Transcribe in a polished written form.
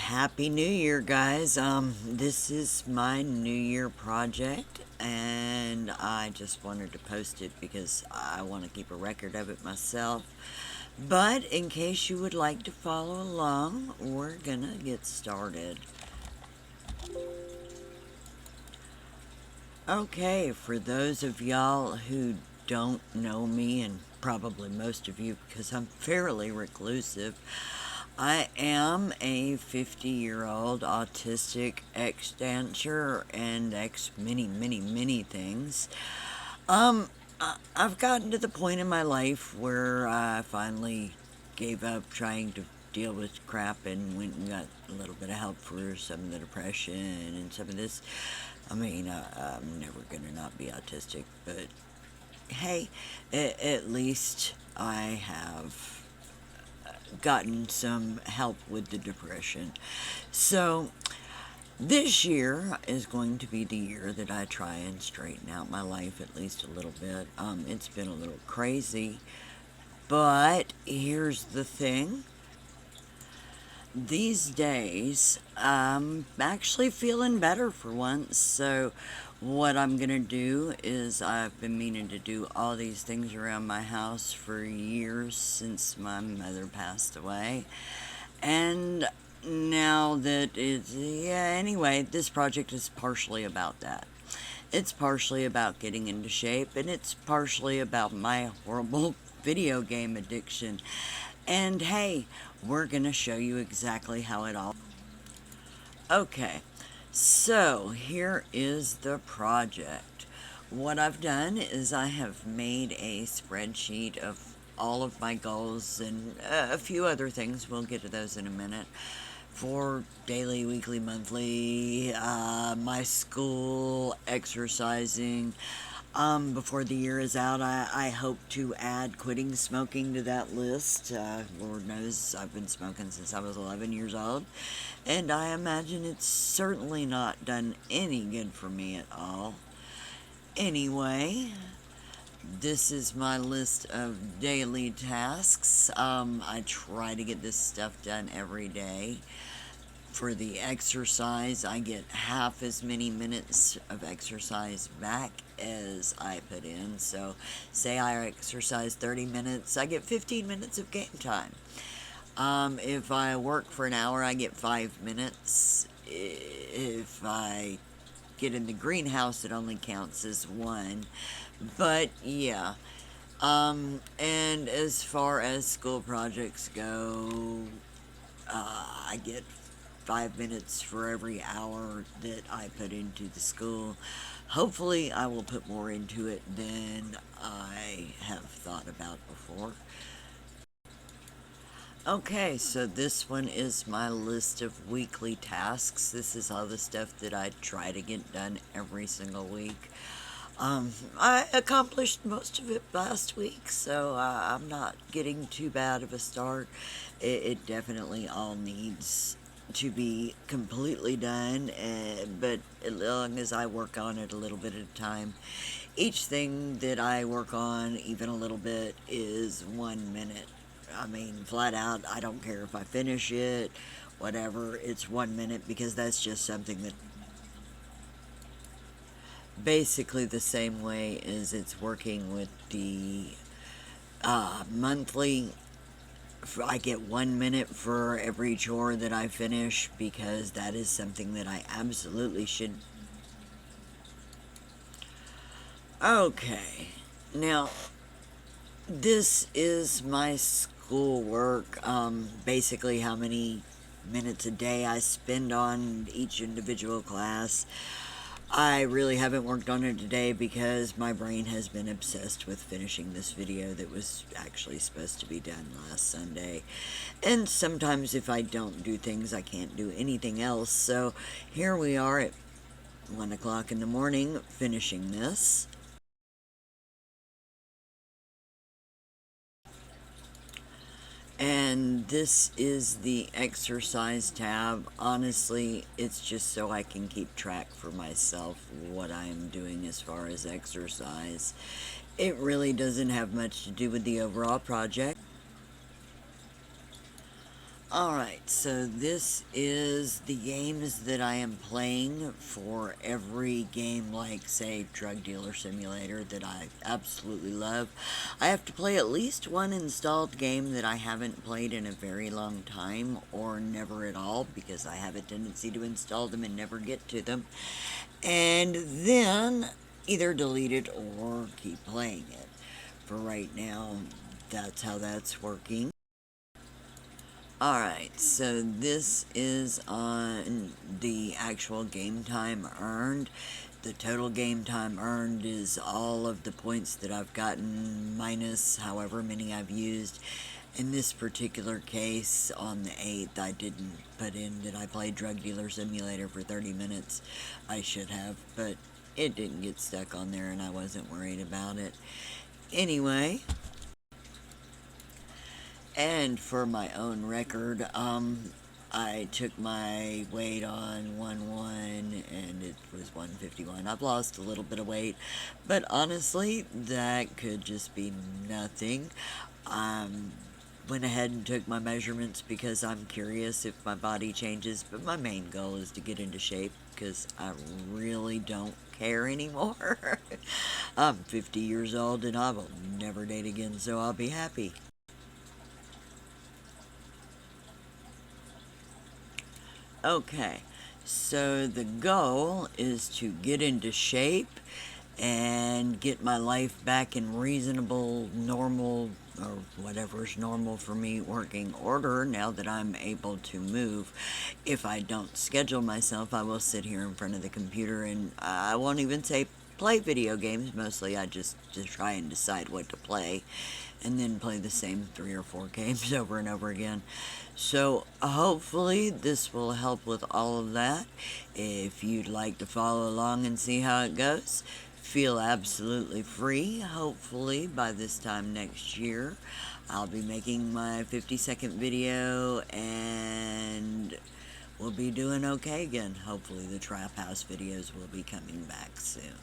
Happy New Year, guys. This is my New Year project, and I just wanted to post it because I want to keep a record of it myself. But in case you would like to follow along, we're gonna get started. Okay, for those of y'all who don't know me, and probably most of you because I'm fairly reclusive, I am a 50-year-old autistic ex-dancer and ex many, many, many things. I've gotten to the point in my life where I finally gave up trying to deal with crap and went and got a little bit of help for some of the depression and some of this. I'm never going to not be autistic, but hey, at least I have gotten some help with the depression. So, this year is going to be the year that I try and straighten out my life at least a little bit. It's been a little crazy, but here's the thing. These days, I'm actually feeling better for once. So, what I'm gonna do is I've been meaning to do all these things around my house for years since my mother passed away. And now that anyway, this project is partially about that. It's partially about getting into shape, and it's partially about my horrible video game addiction. And hey, we're going to show you exactly how it all. Okay, so here is the project. What I've done is I have made a spreadsheet of all of my goals and a few other things. We'll get to those in a minute. For daily, weekly, monthly, my school, exercising. Before the year is out, I hope to add quitting smoking to that list. Lord knows I've been smoking since I was 11 years old, and I imagine it's certainly not done any good for me at all. Anyway, this is my list of daily tasks. I try to get this stuff done every day. For the exercise, I get half as many minutes of exercise back as I put in. So, say I exercise 30 minutes, I get 15 minutes of game time. If I work for an hour, I get 5 minutes. If I get in the greenhouse, it only counts as one. But yeah. And as far as school projects go, I get 5 minutes for every hour that I put into the school. Hopefully, I will put more into it than I have thought about before. Okay, so this one is my list of weekly tasks. This is all the stuff that I try to get done every single week. I accomplished most of it last week, so I'm not getting too bad of a start. It definitely all needs to be completely done, but as long as I work on it a little bit at a time, each thing that I work on, even a little bit, is 1 minute. I mean, flat out, I don't care if I finish it, whatever, it's 1 minute because that's just something that basically the same way as it's working with the monthly. I get 1 minute for every chore that I finish because that is something that I absolutely should. Okay, now this is my schoolwork. Basically, how many minutes a day I spend on each individual class. I really haven't worked on it today because my brain has been obsessed with finishing this video that was actually supposed to be done last Sunday. And sometimes if I don't do things, I can't do anything else. So here we are at 1 o'clock in the morning finishing this. And this is the exercise tab. Honestly, it's just so I can keep track for myself what I am doing as far as exercise. It really doesn't have much to do with the overall project. Alright, so this is the games that I am playing for every game, like, say, Drug Dealer Simulator, that I absolutely love. I have to play at least one installed game that I haven't played in a very long time, or never at all, because I have a tendency to install them and never get to them. And then either delete it or keep playing it. For right now, that's how that's working. Alright, so this is on the actual game time earned. The total game time earned is all of the points that I've gotten minus however many I've used. In this particular case, on the 8th, I didn't put in that I played Drug Dealer Simulator for 30 minutes. I should have, but it didn't get stuck on there and I wasn't worried about it. Anyway, and for my own record, I took my weight on 1-1 and it was 151. I've lost a little bit of weight, but honestly, that could just be nothing. Went ahead and took my measurements because I'm curious if my body changes, but my main goal is to get into shape because I really don't care anymore. I'm 50 years old and I will never date again, so I'll be happy. Okay, so the goal is to get into shape and get my life back in reasonable, normal, or whatever's normal for me, working order now that I'm able to move. If I don't schedule myself, I will sit here in front of the computer and I won't even say play video games. Mostly I just try and decide what to play and then play the same 3 or 4 games over and over again. So hopefully this will help with all of that. If you'd like to follow along and see how it goes, feel absolutely free. Hopefully by this time next year I'll be making my 50-second video and we'll be doing okay again. Hopefully the Trap House videos will be coming back soon.